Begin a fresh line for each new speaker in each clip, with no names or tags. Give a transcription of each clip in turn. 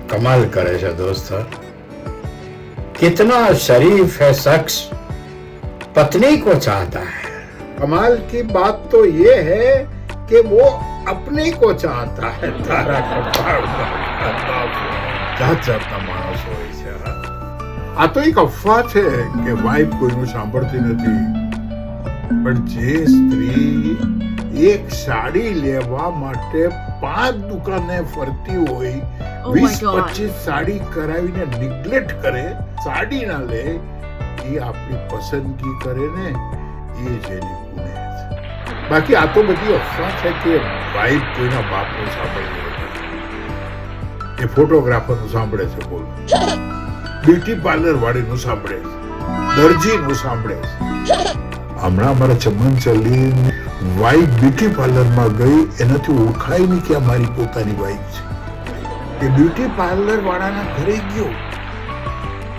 कमाल करे है दोस्त। कितना शरीफ है शख्स, पत्नी को चाहता है। कमाल की बात तो ये है कि वो अपने को चाहता है। तारा જાત જાતના માણસ હોય છે। આ તો એક અફવા છે કે વાઇફ કોઈનું સાંભળતી નથી, પણ જે સ્ત્રી એક સાડી લેવા માટે 5 દુકાને ફરતી હોય, 20-25 સાડી કરાવીને નિગ્લેક્ટ કરે, સાડી ના લે, એ આપણી પસંદગી કરે ને, એ જ એની ગુને છે। બાકી આ તો બધી અફવા છે કે વાઇફ કોઈના બાપનું સાંભળતી નથી, એ ફોટોગ્રાફરનું સાંભળે છે, બોલો, બ્યુટી પાર્લર વાળીનું સાંભળે છે, દરજીનું સાંભળે છે। હમણાં અમારા ચમનચલી વાઇફ બ્યુટી પાર્લરમાં ગઈ, એનાથી ઓળખાય નહીં કે આ મારી પોતાની વાઇફ છે। એ બ્યુટી પાર્લર વાળાના ઘરે ગયો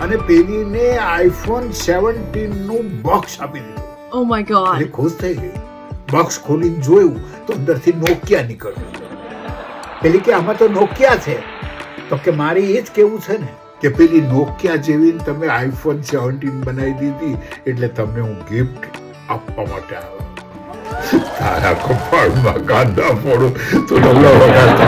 અને પેલીને આઈફોન 17 નું બોક્સ આપી દીધું।
Oh my god.
એટલે ખુશ થઈ ગઈ। બોક્સ ખોલીને જોયું તો અંદરથી નોકિયા નીકળ્યું। પેલી કે આમાં તો નોકિયા છે, તો કે મારી એ જ કેવું છે ને કે પેલી નોકિયા જેવી તમે આઈફોન 17 બનાવી દીધી, એટલે તમને હું ગિફ્ટ આપવા માટે આવ્યો। તારા કપાળમાં કાંદા ફોડું તો ડબલા વગાડતા